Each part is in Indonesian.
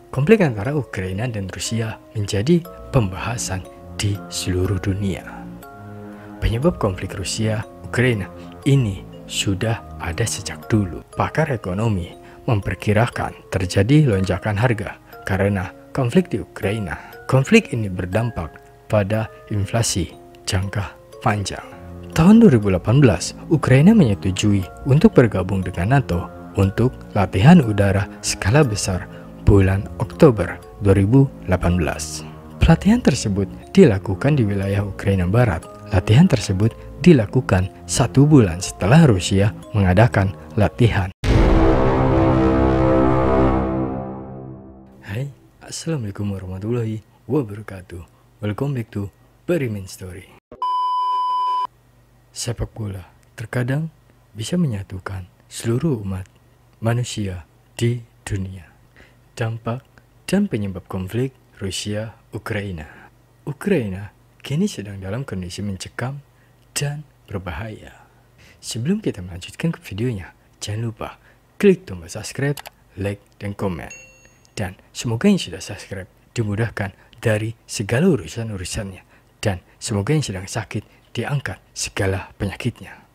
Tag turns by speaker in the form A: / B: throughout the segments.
A: konflik antara Ukraina dan Rusia menjadi pembahasan di seluruh dunia. Penyebab konflik Rusia-Ukraina ini sudah ada sejak dulu. Pakar ekonomi memperkirakan terjadi lonjakan harga karena konflik di Ukraina. Konflik ini berdampak pada inflasi jangka panjang. Tahun 2018, Ukraina menyetujui untuk bergabung dengan NATO untuk latihan udara skala besar bulan Oktober 2018. Pelatihan tersebut dilakukan di wilayah Ukraina Barat. Latihan tersebut dilakukan 1 bulan setelah Rusia mengadakan latihan. Hai, Assalamualaikum warahmatullahi wabarakatuh. Welcome back to Berimin Story. Sepak bola terkadang bisa menyatukan seluruh umat manusia di dunia. Dampak dan penyebab konflik Rusia-Ukraina. Ukraina kini sedang dalam kondisi mencekam dan berbahaya. Sebelum kita melanjutkan ke videonya, jangan lupa klik tombol subscribe, like, dan komen. Dan semoga yang sudah subscribe dimudahkan dari segala urusan-urusannya. Dan semoga yang sedang sakit diangkat segala penyakitnya.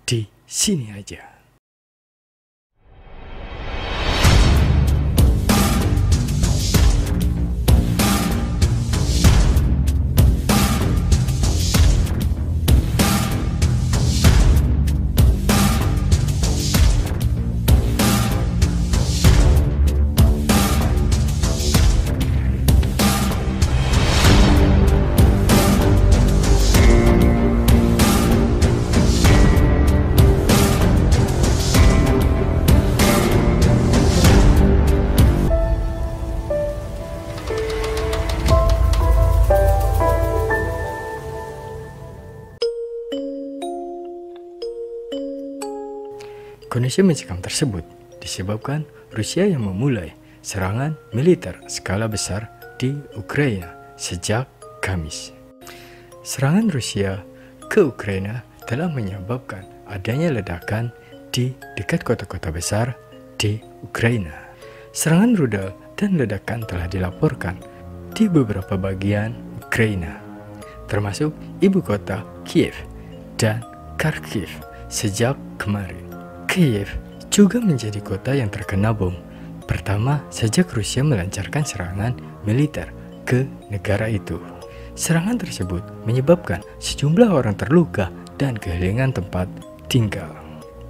A: Di sini aja. Kondisi mencekam tersebut disebabkan Rusia yang memulai serangan militer skala besar di Ukraina sejak Kamis. Serangan Rusia ke Ukraina telah menyebabkan adanya ledakan di dekat kota-kota besar di Ukraina. Serangan rudal dan ledakan telah dilaporkan di beberapa bagian Ukraina, termasuk ibu kota Kiev dan Kharkiv sejak kemarin. Kiev juga menjadi kota yang terkena bom pertama sejak Rusia melancarkan serangan militer ke negara itu. Serangan tersebut menyebabkan sejumlah orang terluka dan kehilangan tempat tinggal.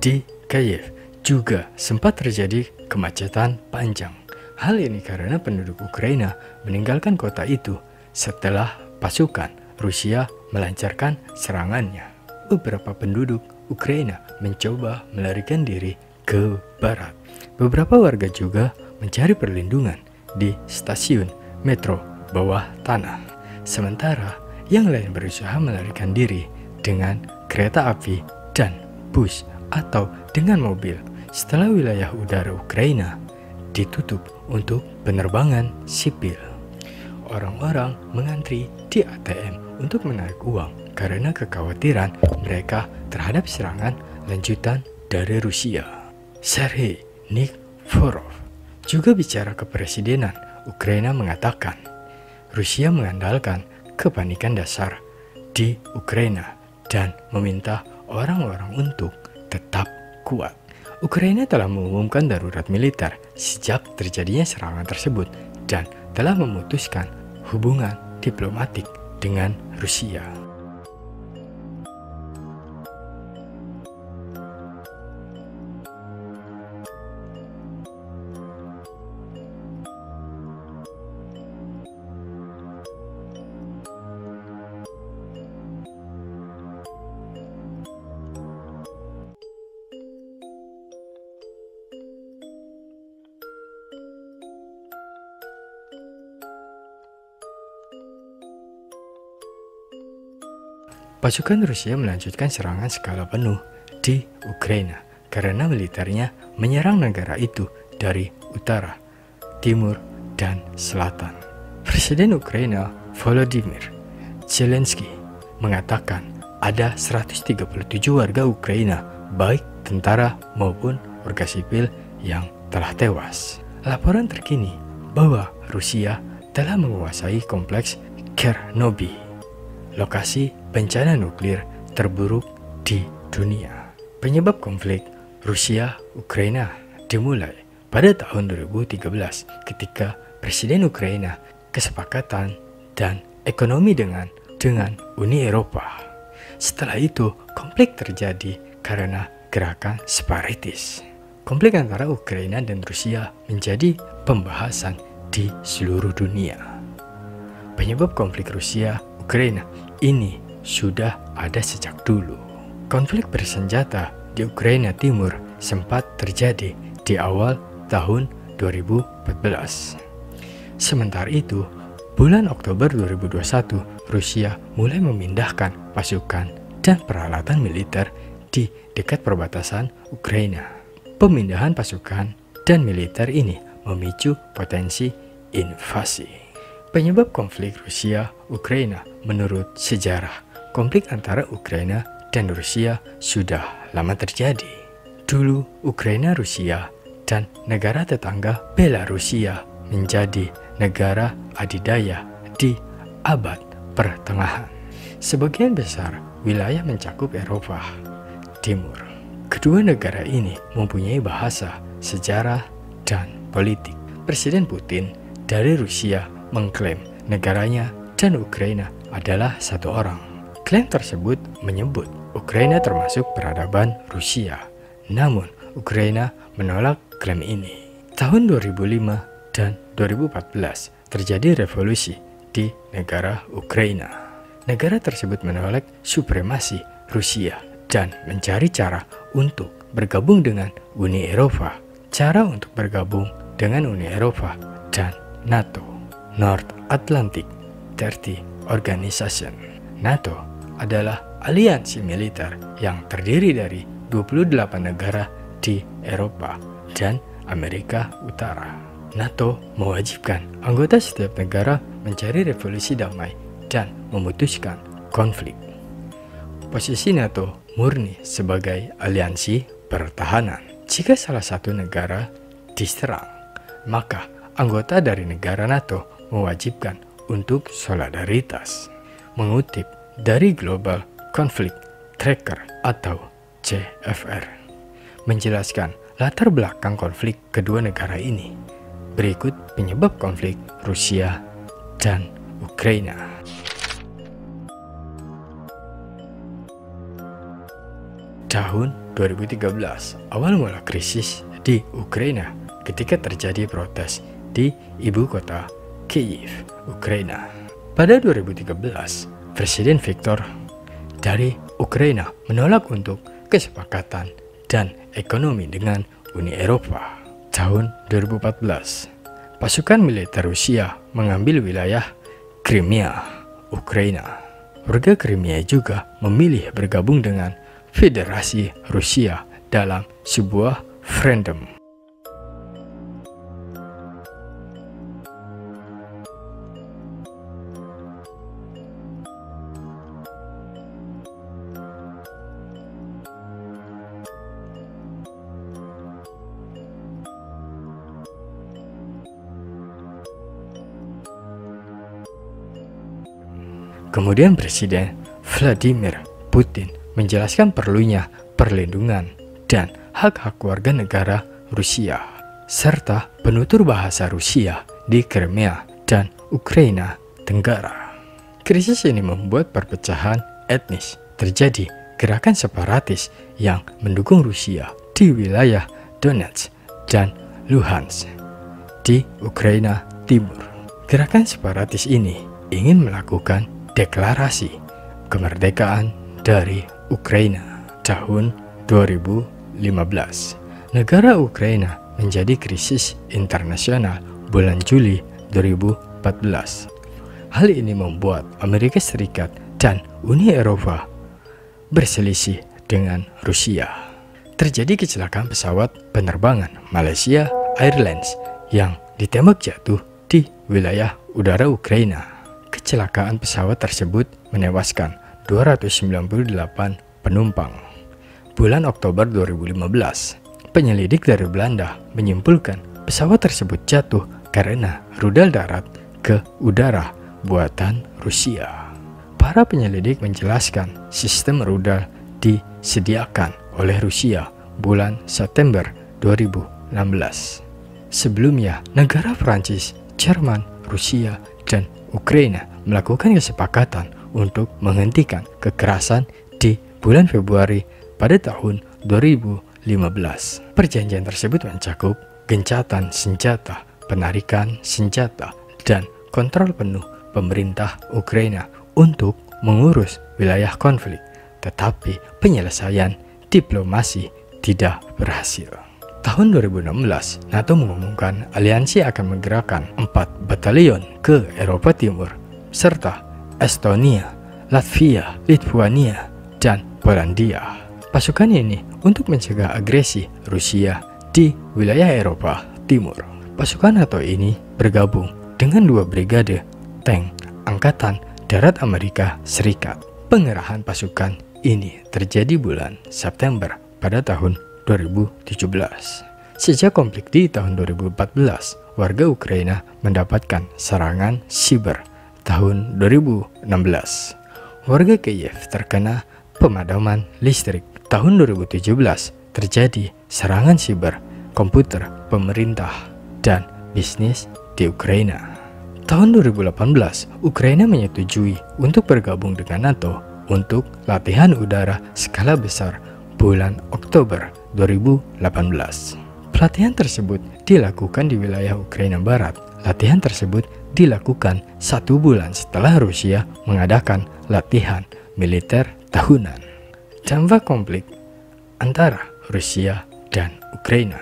A: Di Kiev juga sempat terjadi kemacetan panjang. Hal ini karena penduduk Ukraina meninggalkan kota itu setelah pasukan Rusia melancarkan serangannya. Beberapa penduduk Ukraina mencoba melarikan diri ke barat. Beberapa warga juga mencari perlindungan di stasiun metro bawah tanah. Sementara yang lain berusaha melarikan diri dengan kereta api dan bus atau dengan mobil setelah wilayah udara Ukraina ditutup untuk penerbangan sipil. Orang-orang mengantri di ATM untuk menarik uang karena kekhawatiran mereka terhadap serangan lanjutan dari Rusia. Sergei Nikiforov, juga bicara kepresidenan Ukraina, mengatakan Rusia mengandalkan kepanikan dasar di Ukraina dan meminta orang-orang untuk tetap kuat. Ukraina telah mengumumkan darurat militer sejak terjadinya serangan tersebut dan telah memutuskan hubungan diplomatik dengan Rusia. Pasukan Rusia melanjutkan serangan skala penuh di Ukraina karena militernya menyerang negara itu dari utara, timur, dan selatan. Presiden Ukraina Volodymyr Zelensky mengatakan ada 137 warga Ukraina, baik tentara maupun warga sipil, yang telah tewas. laporan terkini bahwa Rusia telah menguasai kompleks Chernobyl, lokasi bencana nuklir terburuk di dunia. Penyebab konflik Rusia-Ukraina dimulai pada tahun 2013 ketika Presiden Ukraina kesepakatan dan ekonomi dengan Uni Eropa. Setelah itu, konflik terjadi karena gerakan separatis. Konflik antara Ukraina dan Rusia menjadi pembahasan di seluruh dunia. Penyebab konflik Rusia-Ukraina ini sudah ada sejak dulu. Konflik bersenjata di Ukraina Timur sempat terjadi di awal tahun 2014. Sementara itu, bulan Oktober 2021, Rusia mulai memindahkan pasukan dan peralatan militer di dekat perbatasan Ukraina. Pemindahan pasukan dan militer ini memicu potensi invasi. Penyebab konflik Rusia-Ukraina menurut sejarah, konflik antara Ukraina dan Rusia sudah lama terjadi. Dulu Ukraina, Rusia, dan negara tetangga Belarusia menjadi negara adidaya di abad pertengahan. Sebagian besar wilayah mencakup Eropa Timur. Kedua negara ini mempunyai bahasa, sejarah, dan politik. Presiden Putin dari Rusia mengklaim negaranya dan Ukraina adalah satu orang. Klaim tersebut menyebut Ukraina termasuk peradaban Rusia. Namun, Ukraina menolak klaim ini. Tahun 2005 dan 2014 terjadi revolusi di negara Ukraina. Negara tersebut menolak supremasi Rusia dan mencari cara untuk bergabung dengan Uni Eropa. Cara untuk bergabung dengan Uni Eropa dan NATO, North Atlantic Treaty Organization. NATO adalah aliansi militer yang terdiri dari 28 negara di Eropa dan Amerika Utara. NATO mewajibkan anggota setiap negara mencari revolusi damai dan memutuskan konflik. Posisi NATO murni sebagai aliansi pertahanan. Jika salah satu negara diserang, maka anggota dari negara NATO mewajibkan untuk solidaritas. Mengutip dari Global Conflict Tracker atau CFR, menjelaskan latar belakang konflik kedua negara ini. Berikut penyebab konflik Rusia dan Ukraina. Tahun 2013, awal mula krisis di Ukraina ketika terjadi protes di ibu kota Kyiv, Ukraina. Pada 2013, Presiden Viktor dari Ukraina menolak untuk kesepakatan dan ekonomi dengan Uni Eropa. Tahun 2014, pasukan militer Rusia mengambil wilayah Crimea, Ukraina. Warga Crimea juga memilih bergabung dengan Federasi Rusia dalam sebuah referendum. Kemudian Presiden Vladimir Putin menjelaskan perlunya perlindungan dan hak-hak warga negara Rusia, serta penutur bahasa Rusia di Crimea dan Ukraina Tenggara. Krisis ini membuat perpecahan etnis terjadi. Gerakan separatis yang mendukung Rusia di wilayah Donetsk dan Luhansk di Ukraina Timur. Gerakan separatis ini ingin melakukan deklarasi kemerdekaan dari Ukraina tahun 2015. Negara Ukraina menjadi krisis internasional bulan Juli 2014. Hal ini membuat Amerika Serikat dan Uni Eropa berselisih dengan Rusia. Terjadi kecelakaan pesawat penerbangan Malaysia Airlines yang ditembak jatuh di wilayah udara Ukraina. Kecelakaan pesawat tersebut menewaskan 298 penumpang. Bulan Oktober 2015, penyelidik dari Belanda menyimpulkan Pesawat tersebut jatuh karena rudal darat ke udara buatan Rusia. Para penyelidik menjelaskan sistem rudal disediakan oleh Rusia bulan September 2016. Sebelumnya, negara Prancis, Jerman, Rusia, dan Ukraina melakukan kesepakatan untuk menghentikan kekerasan di bulan Februari pada tahun 2015. Perjanjian tersebut mencakup gencatan senjata, penarikan senjata, dan kontrol penuh pemerintah Ukraina untuk mengurus wilayah konflik, tetapi penyelesaian diplomasi tidak berhasil. Tahun 2016, NATO mengumumkan aliansi akan menggerakkan 4 batalion ke Eropa Timur, serta Estonia, Latvia, Lithuania, dan Polandia. Pasukan ini untuk mencegah agresi Rusia di wilayah Eropa Timur. Pasukan NATO ini bergabung dengan 2 brigade tank Angkatan Darat Amerika Serikat. Pengerahan pasukan ini terjadi bulan September pada tahun 2017. Sejak konflik di tahun 2014, warga Ukraina mendapatkan serangan siber tahun 2016. Warga Kiev terkena pemadaman listrik. Tahun 2017 terjadi serangan siber komputer pemerintah dan bisnis di Ukraina. Tahun 2018, Ukraina menyetujui untuk bergabung dengan NATO untuk latihan udara skala besar bulan Oktober 2018. Pelatihan tersebut dilakukan di wilayah Ukraina Barat. Latihan tersebut dilakukan 1 bulan setelah Rusia mengadakan latihan militer tahunan. Dampak konflik antara Rusia dan Ukraina.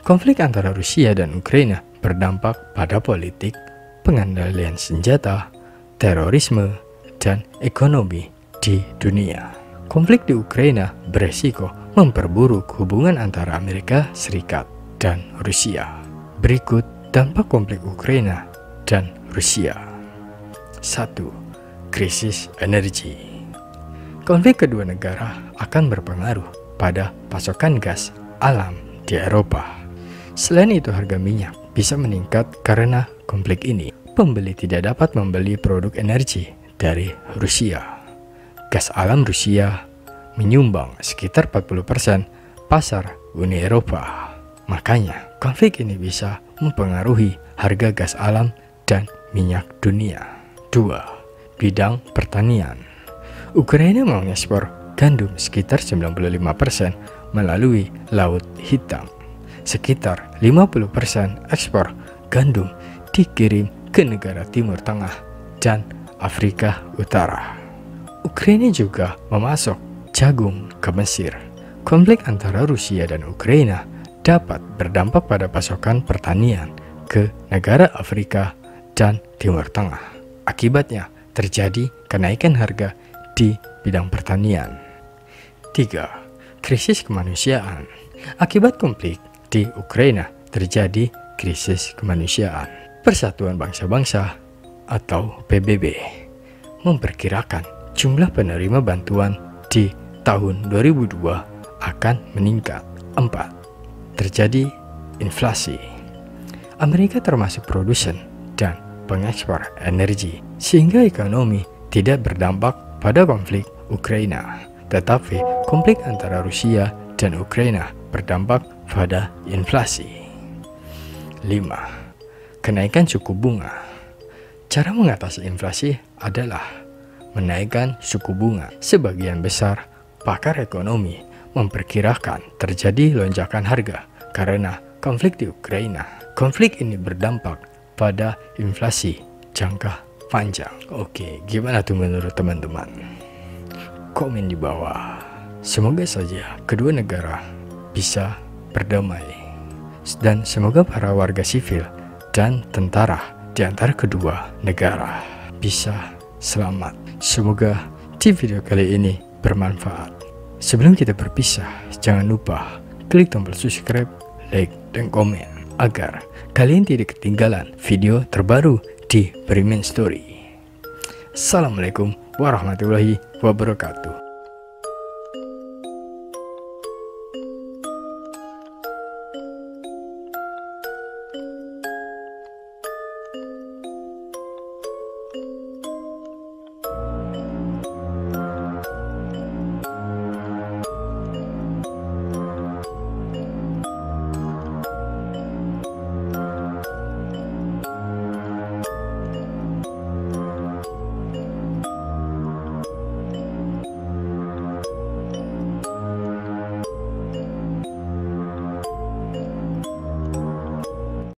A: Konflik antara Rusia dan Ukraina berdampak pada politik, pengendalian senjata, terorisme, dan ekonomi di dunia. Konflik di Ukraina beresiko memperburuk hubungan antara Amerika Serikat dan Rusia. Berikut dampak konflik Ukraina dan Rusia. 1. Krisis energi. Konflik kedua negara akan berpengaruh pada pasokan gas alam di Eropa. Selain itu, harga minyak bisa meningkat karena konflik ini. Pembeli tidak dapat membeli produk energi dari Rusia. Gas alam Rusia menyumbang sekitar 40% pasar Uni Eropa. Makanya, konflik ini bisa mempengaruhi harga gas alam dan minyak dunia. 2. Bidang pertanian. Ukraina mengekspor gandum sekitar 95% melalui Laut Hitam. Sekitar 50% ekspor gandum dikirim ke negara Timur Tengah dan Afrika Utara. Ukraina juga memasok jagung ke Mesir. Konflik antara Rusia dan Ukraina dapat berdampak pada pasokan pertanian ke negara Afrika dan Timur Tengah. Akibatnya terjadi kenaikan harga di bidang pertanian. 3. Krisis kemanusiaan. Akibat konflik di Ukraina terjadi krisis kemanusiaan. Persatuan Bangsa-Bangsa atau PBB memperkirakan jumlah penerima bantuan di tahun 2002 akan meningkat. 4. Terjadi inflasi. Amerika termasuk produsen dan pengekspor energi, sehingga ekonomi tidak berdampak pada konflik Ukraina. Tetapi konflik antara Rusia dan Ukraina berdampak pada inflasi. 5. Kenaikan suku bunga. Cara mengatasi inflasi adalah menaikkan suku bunga. Sebagian besar pakar ekonomi memperkirakan terjadi lonjakan harga karena konflik di Ukraina. Konflik ini berdampak pada inflasi jangka panjang. Oke, gimana tuh menurut teman-teman? Komen di bawah. Semoga saja kedua negara bisa berdamai, dan semoga para warga sipil dan tentara di antara kedua negara bisa selamat. Semoga di video kali ini bermanfaat. Sebelum kita berpisah, jangan lupa klik tombol subscribe, like, dan komen agar kalian tidak ketinggalan video terbaru di Bremen Story. Assalamualaikum warahmatullahi wabarakatuh.